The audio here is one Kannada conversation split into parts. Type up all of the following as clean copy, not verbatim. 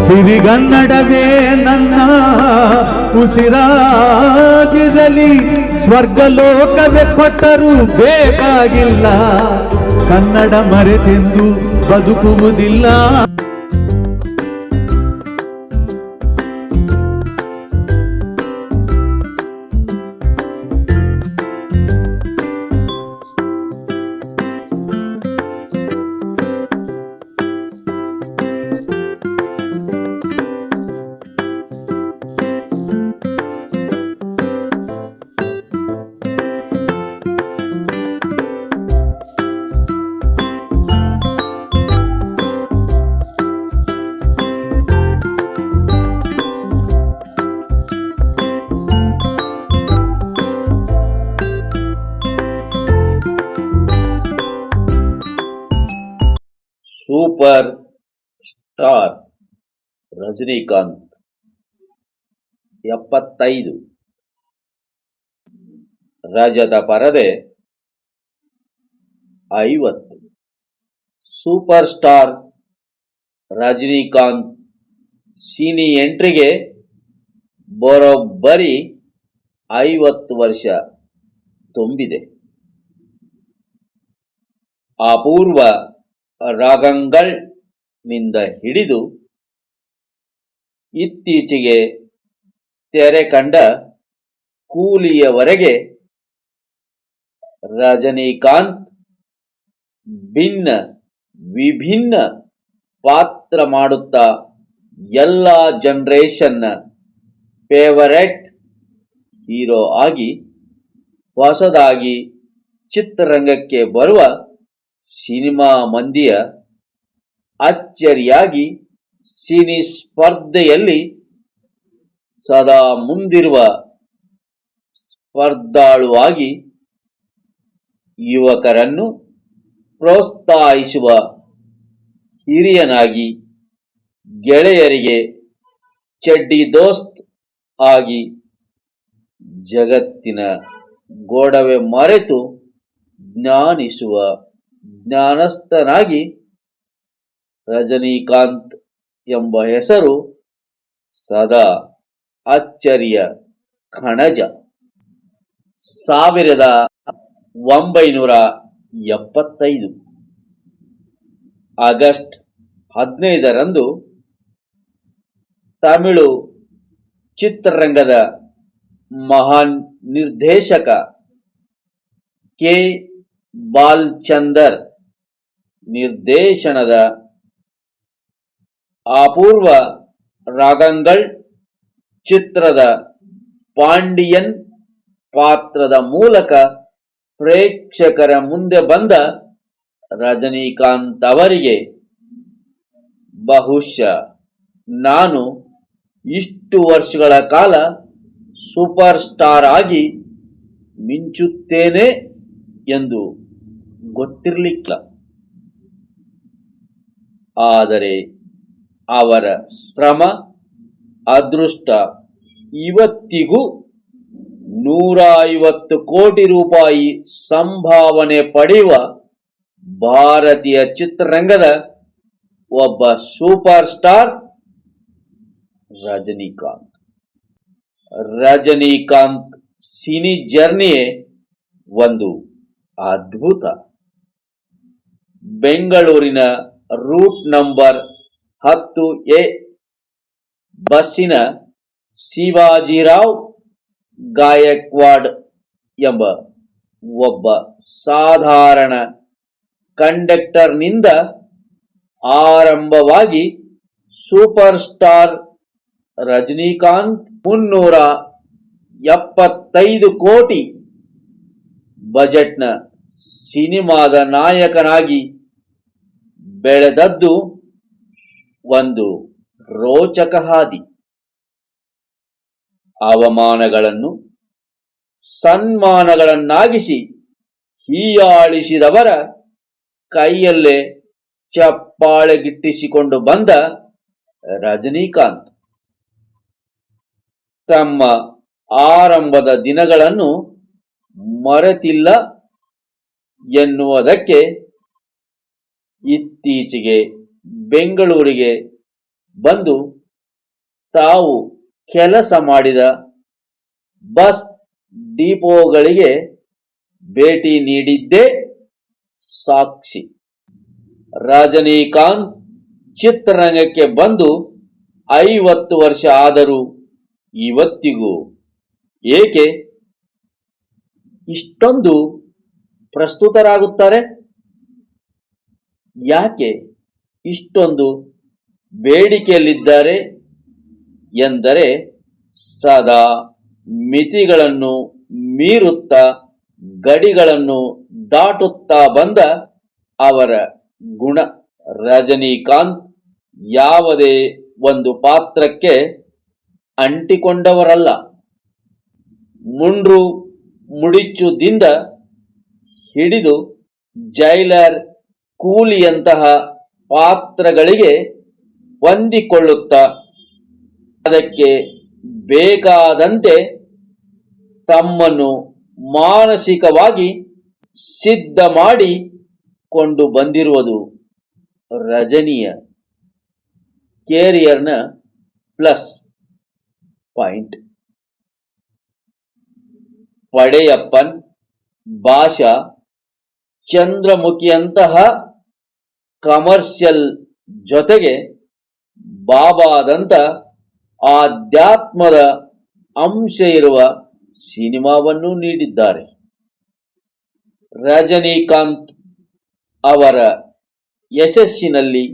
ಸಿರಿಗನ್ನಡವೇ ನನ್ನ ಉಸಿರಾಗಿರಲಿ, ಸ್ವರ್ಗಲೋಕವೇ ಕೊಟ್ಟರೂ ಬೇಕಾಗಿಲ್ಲ, ಕನ್ನಡ ಮರೆತೆಂದು ಬದುಕುವುದಿಲ್ಲ. ಸೂಪರ್ ಸ್ಟಾರ್ ರಜನಿಕಾಂತ್ 75, ರಾಜದ ಪರದೆ 50. ಸೂಪರ್ ಸ್ಟಾರ್ ರಜನಿಕಾಂತ್ ಸಿನಿ ಎಂಟ್ರಿಗೆ ಬರೋಬ್ಬರಿ 50 ವರ್ಷ ತುಂಬಿದೆ. ಅಪೂರ್ವ ರಾಗಂಗಳ್ ನಿಂದ ಹಿಡಿದು ಇತ್ತೀಚೆಗೆ ತೆರೆ ಕಂಡ ಕೂಲಿಯವರೆಗೆ ರಜನಿಕಾಂತ್ ಭಿನ್ನ ವಿಭಿನ್ನ ಪಾತ್ರ ಮಾಡುತ್ತಾ ಎಲ್ಲ ಜನರೇಷನ್ನ ಫೇವರೆಟ್ ಹೀರೋ ಆಗಿ ಹೊಸದಾಗಿ ಚಿತ್ರರಂಗಕ್ಕೆ ಬರುವ ಸಿನಿಮಾ ಮಂದಿಯ ಅಚ್ಚರಿಯಾಗಿ ಸಿನಿ ಸ್ಪರ್ಧೆಯಲ್ಲಿ ಸದಾ ಮುಂದಿರುವ ಸ್ಪರ್ಧಾಳುವಾಗಿ ಯುವಕರನ್ನು ಪ್ರೋತ್ಸಾಹಿಸುವ ಹಿರಿಯನಾಗಿ ಗೆಳೆಯರಿಗೆ ಚಡ್ಡಿ ದೋಸ್ತ್ ಆಗಿ ಜಗತ್ತಿನ ಗೋಡವೆ ಮರೆತು ಜ್ಞಾನಿಸುವ ಜ್ಞಾನಸ್ಥನಾಗಿ ರಜನಿಕಾಂತ್ ಎಂಬ ಹೆಸರು ಸದಾ ಅಚ್ಚರಿಯ ಕಣಜ. 1975 ಆಗಸ್ಟ್ 15ರಂದು ತಮಿಳು ಚಿತ್ರರಂಗದ ಮಹಾನ್ ನಿರ್ದೇಶಕ ಕೆ. ಬಾಲಚಂದರ್ ನಿರ್ದೇಶನದ ಅಪೂರ್ವ ರಾಗಂಗಳ್ ಚಿತ್ರದ ಪಾಂಡಿಯನ್ ಪಾತ್ರದ ಮೂಲಕ ಪ್ರೇಕ್ಷಕರ ಮುಂದೆ ಬಂದ ರಜನಿಕಾಂತ್ ಅವರಿಗೆ ಬಹುಶಃ ನಾನು ಇಷ್ಟು ವರ್ಷಗಳ ಕಾಲ ಸೂಪರ್ ಸ್ಟಾರ್ ಆಗಿ ಮಿಂಚುತ್ತೇನೆ ಎಂದು ಗೊತ್ತಿರಲಿಲ್ಲ. ಆದರೆ ಅವರ ಶ್ರಮ ಅದೃಷ್ಟ ಇವತ್ತಿಗೂ 150 ಕೋಟಿ ರೂಪಾಯಿ ಸಂಭಾವನೆ ಪಡೆಯುವ ಭಾರತೀಯ ಚಿತ್ರರಂಗದ ಒಬ್ಬ super star Rajinikanth. Rajinikanth cine ಜರ್ನಿಯೇ ಒಂದು ಅದ್ಭುತ. ಬೆಂಗಳೂರಿನ ರೂಟ್ ನಂಬರ್ 10A ಬಸ್ಸಿನ ಶಿವಾಜಿರಾವ್ ಗಾಯಕ್ವಾಡ್ ಎಂಬ ಒಬ್ಬ ಸಾಧಾರಣ ಕಂಡಕ್ಟರ್ನಿಂದ ಆರಂಭವಾಗಿ ಸೂಪರ್ ಸ್ಟಾರ್ ರಜನಿಕಾಂತ್ 375 ಕೋಟಿ ಬಜೆಟ್ನ ಸಿನಿಮಾದ ನಾಯಕನಾಗಿ ಬೆಳೆದದ್ದು ಒಂದು ರೋಚಕ ಹಾದಿ. ಅವಮಾನಗಳನ್ನು ಸನ್ಮಾನಗಳನ್ನಾಗಿಸಿ ಹೀಯಾಳಿಸಿದವರ ಕೈಯಲ್ಲೇ ಚಪ್ಪಾಳೆಗಿಟ್ಟಿಸಿಕೊಂಡು ಬಂದ ರಜನಿಕಾಂತ್ ತಮ್ಮ ಆರಂಭದ ದಿನಗಳನ್ನು ಮರೆತಿಲ್ಲ ಎನ್ನುವುದಕ್ಕೆ ಇತ್ತೀಚೆಗೆ ಬೆಂಗಳೂರಿಗೆ ಬಂದು ತಾವು ಕೆಲಸ ಮಾಡಿದ ಬಸ್ ಡಿಪೋಗಳಿಗೆ ಭೇಟಿ ನೀಡಿದ್ದೇ ಸಾಕ್ಷಿ. ರಜನಿಕಾಂತ್ ಚಿತ್ರರಂಗಕ್ಕೆ ಬಂದು 50 ವರ್ಷ ಆದರೂ ಇವತ್ತಿಗೂ ಏಕೆ ಇಷ್ಟೊಂದು ಪ್ರಸ್ತುತರಾಗುತ್ತಾರೆ? ಯಾಕೆ ಇಷ್ಟೊಂದು ಬೇಡಿಕೆಯಲ್ಲಿದ್ದಾರೆ ಎಂದರೆ, ಸದಾ ಮಿತಿಗಳನ್ನು ಮೀರುತ್ತಾ ಗಡಿಗಳನ್ನು ದಾಟುತ್ತಾ ಬಂದ ಅವರ ಗುಣ. ರಜನಿಕಾಂತ್ ಯಾವುದೇ ಒಂದು ಪಾತ್ರಕ್ಕೆ ಅಂಟಿಕೊಂಡವರಲ್ಲ. ಮುಂಡ್ರು ಮುಡಿಚುದಿಂದ ಹಿಡಿದು ಜೈಲರ್, ಕೂಲಿಯಂತಹ ಪಾತ್ರಗಳಿಗೆ ಹೊಂದಿಕೊಳ್ಳುತ್ತಾ ಅದಕ್ಕೆ ಬೇಕಾದಂತೆ ತಮ್ಮನ್ನು ಮಾನಸಿಕವಾಗಿ ಸಿದ್ಧ ಮಾಡಿಕೊಂಡು ಬಂದಿರುವುದು ರಜನಿಯ ಕೆರಿಯರ್ನ ಪ್ಲಸ್ ಪಾಯಿಂಟ್. ಪಡೆಯಪ್ಪನ್, ಭಾಷಾ, ಚಂದ್ರಮುಖಿಯಂತಹ ಕಮರ್ಷಿಯಲ್ ಜೊತೆಗೆ ಬಾಬಾದಂತ ಆಧ್ಯಾತ್ಮದ ಅಂಶ ಇರುವ ಸಿನಿಮಾವನ್ನು ನೀಡಿದ್ದಾರೆ. ರಜನಿಕಾಂತ್ ಅವರ ಯಶಸ್ಸಿನಲ್ಲಿ,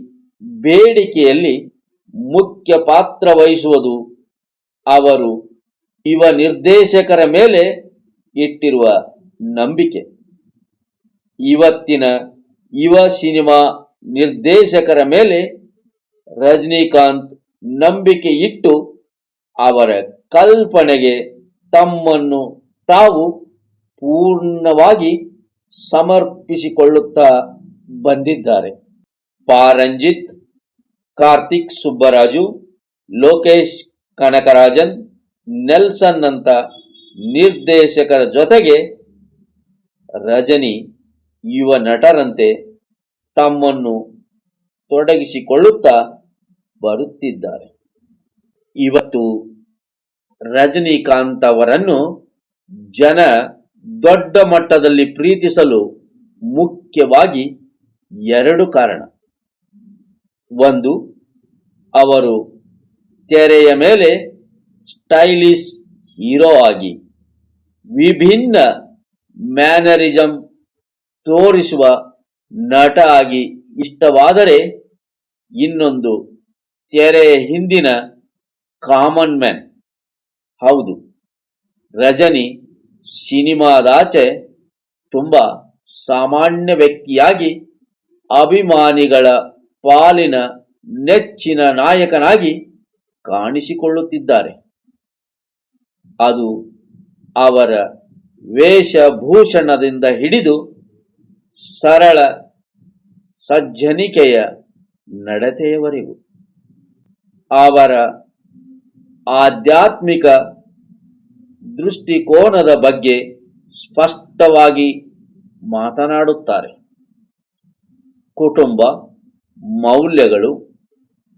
ಬೇಡಿಕೆಯಲ್ಲಿ ಮುಖ್ಯ ಪಾತ್ರ ವಹಿಸುವುದು ಅವರು ಯುವ ನಿರ್ದೇಶಕರ ಮೇಲೆ ಇಟ್ಟಿರುವ ನಂಬಿಕೆ. ಇವತ್ತಿನ ಯುವ ಸಿನಿಮಾ ನಿರ್ದೇಶಕರ ಮೇಲೆ ರಜನಿಕಾಂತ್ ನಂಬಿಕೆ ಇಟ್ಟು ಅವರ ಕಲ್ಪನೆಗೆ ತಮ್ಮನ್ನು ತಾವು ಪೂರ್ಣವಾಗಿ ಸಮರ್ಪಿಸಿಕೊಳ್ಳುತ್ತಾ ಬಂದಿದ್ದಾರೆ. ಪಾರಂಜಿತ್, ಕಾರ್ತಿಕ್ ಸುಬ್ಬರಾಜು, ಲೋಕೇಶ್ ಕನಕರಾಜನ್, ನೆಲ್ಸನ್ ಅಂತ ನಿರ್ದೇಶಕರ ಜೊತೆಗೆ ರಜನಿ ಯುವ ನಟರಂತೆ ತಮ್ಮನ್ನು ತೊಡಗಿಸಿಕೊಳ್ಳುತ್ತಾ ಬರುತ್ತಿದ್ದಾರೆ. ಇವತ್ತು ರಜನಿಕಾಂತ್ ಅವರನ್ನು ಜನ ದೊಡ್ಡ ಮಟ್ಟದಲ್ಲಿ ಪ್ರೀತಿಸಲು ಮುಖ್ಯವಾಗಿ 2 ಕಾರಣ. ಒಂದು, ಅವರು ತೆರೆಯ ಮೇಲೆ ಸ್ಟೈಲಿಶ್ ಹೀರೋ ಆಗಿ ವಿಭಿನ್ನ ಮ್ಯಾನರಿಸಂ ತೋರಿಸುವ ನಟ ಆಗಿ ಇಷ್ಟವಾದರೆ, ಇನ್ನೊಂದು ತೆರೆಯ ಹಿಂದಿನ ಕಾಮನ್ ಮ್ಯಾನ್. ಹೌದು, ರಜನಿ ಸಿನಿಮಾದಾಚೆ ತುಂಬಾ ಸಾಮಾನ್ಯ ವ್ಯಕ್ತಿಯಾಗಿ ಅಭಿಮಾನಿಗಳ ಪಾಲಿನ ನೆಚ್ಚಿನ ನಾಯಕನಾಗಿ ಕಾಣಿಸಿಕೊಳ್ಳುತ್ತಿದ್ದಾರೆ. ಅದು ಅವರ ವೇಷಭೂಷಣದಿಂದ ಹಿಡಿದು ಸರಳ ಸಜ್ಜನಿಕೆಯ ನಡತೆಯವರೆಗೂ. ಅವರ ಆಧ್ಯಾತ್ಮಿಕ ದೃಷ್ಟಿಕೋನದ ಬಗ್ಗೆ ಸ್ಪಷ್ಟವಾಗಿ ಮಾತನಾಡುತ್ತಾರೆ. ಕುಟುಂಬ ಮೌಲ್ಯಗಳು,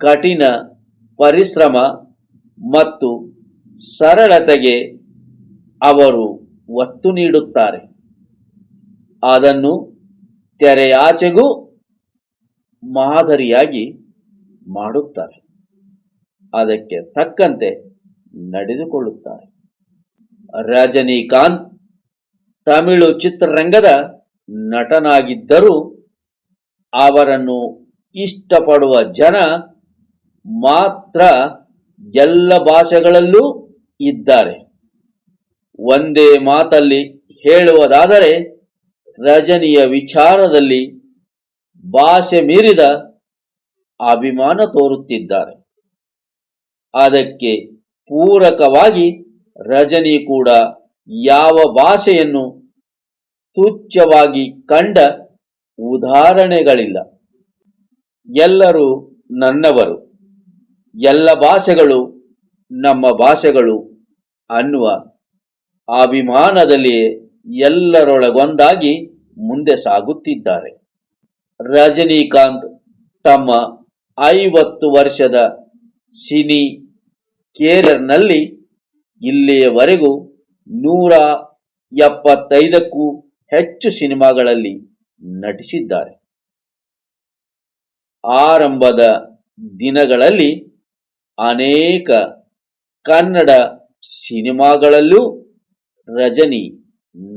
ಕಠಿಣ ಪರಿಶ್ರಮ ಮತ್ತು ಸರಳತೆಗೆ ಅವರು ಒತ್ತು ನೀಡುತ್ತಾರೆ. ಅದನ್ನು ತೆರೆಯಾಚೆಗೂ ಮಾದರಿಯಾಗಿ ಮಾಡುತ್ತಾರೆ. ಅದಕ್ಕೆ ತಕ್ಕಂತೆ ನಡೆದುಕೊಳ್ಳುತ್ತಾರೆ. ರಜನಿಕಾಂತ್ ತಮಿಳು ಚಿತ್ರರಂಗದ ನಟನಾಗಿದ್ದರೂ ಅವರನ್ನು ಇಷ್ಟಪಡುವ ಜನ ಮಾತ್ರ ಎಲ್ಲ ಭಾಷೆಗಳಲ್ಲೂ ಇದ್ದಾರೆ. ಒಂದೇ ಮಾತಲ್ಲಿ ಹೇಳುವುದಾದರೆ, ರಜನಿಯ ವಿಚಾರದಲ್ಲಿ ಭಾಷೆ ಮೀರಿದ ಅಭಿಮಾನ ತೋರುತ್ತಿದ್ದಾರೆ. ಅದಕ್ಕೆ ಪೂರಕವಾಗಿ ರಜನಿ ಕೂಡ ಯಾವ ಭಾಷೆಯನ್ನು ತುಚ್ಛವಾಗಿ ಕಂಡ ಉದಾಹರಣೆಗಳಿಲ್ಲ. ಎಲ್ಲರೂ ನನ್ನವರು, ಎಲ್ಲ ಭಾಷೆಗಳು ನಮ್ಮ ಭಾಷೆಗಳು ಅನ್ನುವ ಅಭಿಮಾನದಲ್ಲಿ ಎಲ್ಲರೊಳಗೊಂದಾಗಿ ಮುಂದೆ ಸಾಗುತ್ತಿದ್ದಾರೆ. ರಜನಿಕಾಂತ್ ತಮ್ಮ 50 ವರ್ಷದ ಸಿನಿ ಕೇರಿಯರ್ನಲ್ಲಿ ಇಲ್ಲಿಯವರೆಗೂ 175ಕ್ಕೂ ಹೆಚ್ಚು ಸಿನಿಮಾಗಳಲ್ಲಿ ನಟಿಸಿದ್ದಾರೆ. ಆರಂಭದ ದಿನಗಳಲ್ಲಿ ಅನೇಕ ಕನ್ನಡ ಸಿನಿಮಾಗಳಲ್ಲೂ ರಜನಿ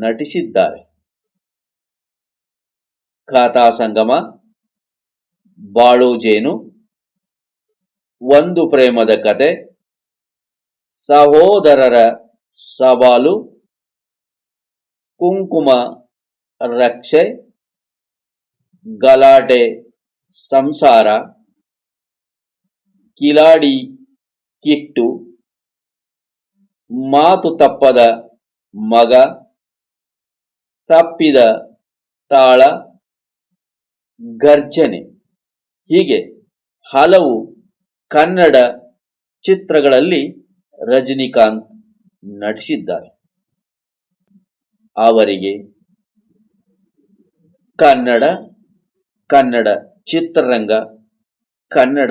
ನಟಿಸಿದ್ದಾರೆ. ಖಾತಾ ಸಂಗಮ, ಬಾಳು ಜೇನು, ಒಂದು ಪ್ರೇಮದ ಕತೆ, ಸಹೋದರರ ಸವಾಲು, ಕುಂಕುಮ ರಕ್ಷೆ, ಗಲಾಟೆ ಸಂಸಾರ, ಕಿಲಾಡಿ ಕಿಟ್ಟು, ಮಾತು ತಪ್ಪದ ಮಗ, ತಪ್ಪಿದ ತಾಳ, ಗರ್ಜನೆ ಹೀಗೆ ಹಲವು ಕನ್ನಡ ಚಿತ್ರಗಳಲ್ಲಿ ರಜನಿಕಾಂತ್ ನಟಿಸಿದ್ದಾರೆ. ಅವರಿಗೆ ಕನ್ನಡ ಚಿತ್ರರಂಗ, ಕನ್ನಡ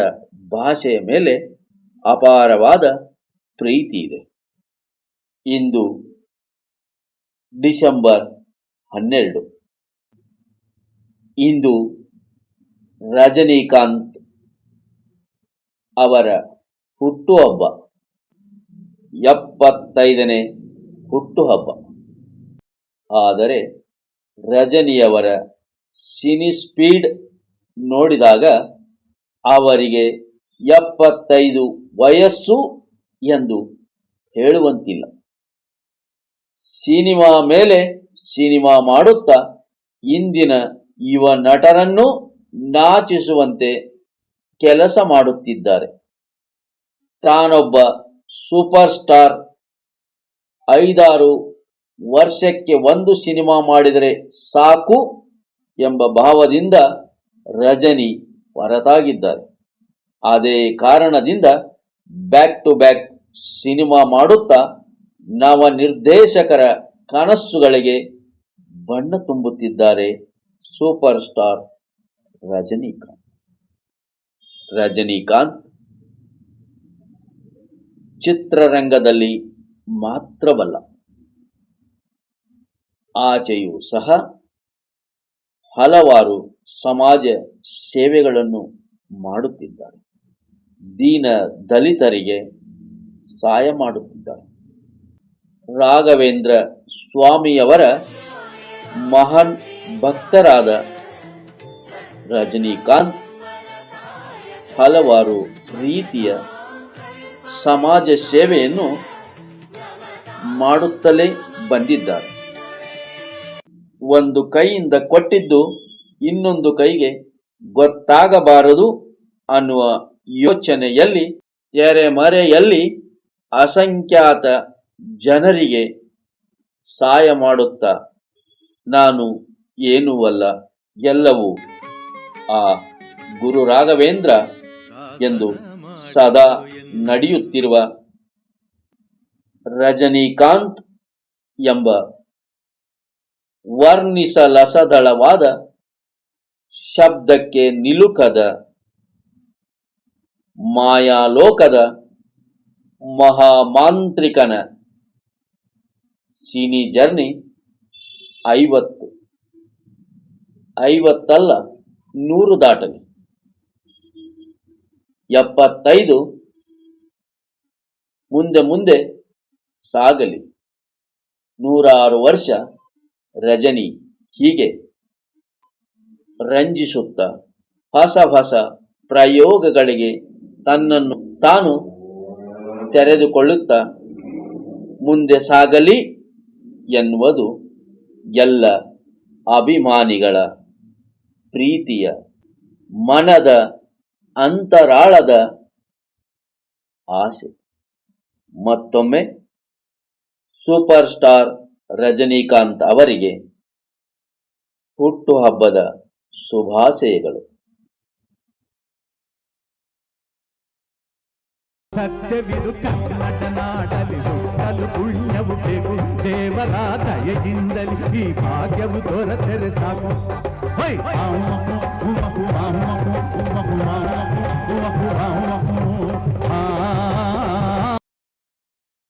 ಭಾಷೆಯ ಮೇಲೆ ಅಪಾರವಾದ ಪ್ರೀತಿ ಇದೆ. ಇಂದು ಡಿಸೆಂಬರ್ 12. ಇಂದು ರಜನಿಕಾಂತ್ ಅವರ ಹುಟ್ಟುಹಬ್ಬ, 75ನೇ ಹುಟ್ಟುಹಬ್ಬ. ಆದರೆ ರಜನಿಯವರ ಸಿನಿ ಸ್ಪೀಡ್ ನೋಡಿದಾಗ ಅವರಿಗೆ 75 ವಯಸ್ಸು ಎಂದು ಹೇಳುವಂತಿಲ್ಲ. ಸಿನಿಮಾ ಮೇಲೆ ಸಿನಿಮಾ ಮಾಡುತ್ತಾ ಇಂದಿನ ಯುವ ನಟರನ್ನು ನಾಚಿಸುವಂತೆ ಕೆಲಸ ಮಾಡುತ್ತಿದ್ದಾರೆ. ತಾನೊಬ್ಬ ಸೂಪರ್ ಸ್ಟಾರ್, 5-6 ವರ್ಷಕ್ಕೆ ಒಂದು ಸಿನಿಮಾ ಮಾಡಿದರೆ ಸಾಕು ಎಂಬ ಭಾವದಿಂದ ರಜನಿ ಹೊರತಾಗಿದ್ದಾರೆ. ಅದೇ ಕಾರಣದಿಂದ ಬ್ಯಾಕ್ ಟು ಬ್ಯಾಕ್ ಸಿನಿಮಾ ಮಾಡುತ್ತಾ ನವ ನಿರ್ದೇಶಕರ ಕನಸುಗಳಿಗೆ ಬಣ್ಣ ತುಂಬುತ್ತಿದ್ದಾರೆ ಸೂಪರ್ ಸ್ಟಾರ್ ರಜನಿಕಾಂತ್. ರಜನಿಕಾಂತ್ ಚಿತ್ರರಂಗದಲ್ಲಿ ಮಾತ್ರವಲ್ಲ, ಆಚೆಯೂ ಸಹ ಹಲವಾರು ಸಮಾಜ ಸೇವೆಗಳನ್ನು ಮಾಡುತ್ತಿದ್ದಾರೆ. ದೀನ ದಲಿತರಿಗೆ ಸಹಾಯ ಮಾಡುತ್ತಿದ್ದಾರೆ. ರಾಘವೇಂದ್ರ ಸ್ವಾಮಿಯವರ ಮಹಾನ್ ಭಕ್ತರಾದ ರಜನಿಕಾಂತ್ ಹಲವಾರು ರೀತಿಯ ಸಮಾಜ ಸೇವೆಯನ್ನು ಮಾಡುತ್ತಲೇ ಬಂದಿದ್ದಾರೆ. ಒಂದು ಕೈಯಿಂದ ಕೊಟ್ಟಿದ್ದು ಇನ್ನೊಂದು ಕೈಗೆ ಗೊತ್ತಾಗಬಾರದು ಅನ್ನುವ ಯೋಚನೆಯಲ್ಲಿ ತೆರೆಮರೆಯಲ್ಲಿ ಅಸಂಖ್ಯಾತ ಜನರಿಗೆ ಸಹಾಯ ಮಾಡುತ್ತಾ ನಾನು ಏನೂ ಅಲ್ಲ, ಎಲ್ಲವೂ ಆ ಗುರು ರಾಘವೇಂದ್ರ ಎಂದು ಸದಾ ನಡೆಯುತ್ತಿರುವ ರಜನಿಕಾಂತ್ ಎಂಬ ವರ್ಣಿಸಲಸದಳವಾದ ಶಬ್ದಕ್ಕೆ ನಿಲುಕದ ಮಾಯಾಲೋಕದ ಮಹಾಮಾಂತ್ರಿಕನ ಸಿನಿ ಜರ್ನಿ 50 100 ದಾಟಲಿ, 75 ಮುಂದೆ ಸಾಗಲಿ, 106 ವರ್ಷ ರಜನಿ ಹೀಗೆ ರಂಜಿಸುತ್ತಾ ಹೊಸ ಪ್ರಯೋಗಗಳಿಗೆ ತನ್ನನ್ನು ತಾನು ತೆರೆದುಕೊಳ್ಳುತ್ತಾ ಮುಂದೆ ಸಾಗಲಿ ಎನ್ನುವುದು ಎಲ್ಲ ಅಭಿಮಾನಿಗಳ ಪ್ರೀತಿಯ ಮನದ ಅಂತರಾಳದ ಆಸೆ. ಮತ್ತೊಮ್ಮೆ ಸೂಪರ್ ಸ್ಟಾರ್ ರಜನಿಕಾಂತ್ ಅವರಿಗೆ ಹುಟ್ಟುಹಬ್ಬದ ಶುಭಾಶಯಗಳು. ಸತ್ಯವಿದು ಕನ್ನಡ ನಾಡಲಿ ಹುಟ್ಟಲು ಪುಣ್ಯವು ಬೇಕು, ದೇವರ ದಯೆಯಿಂದಲಿ ಈ ಭಾಗ್ಯವು ದೊರೆತರೆ ಸಾಕು.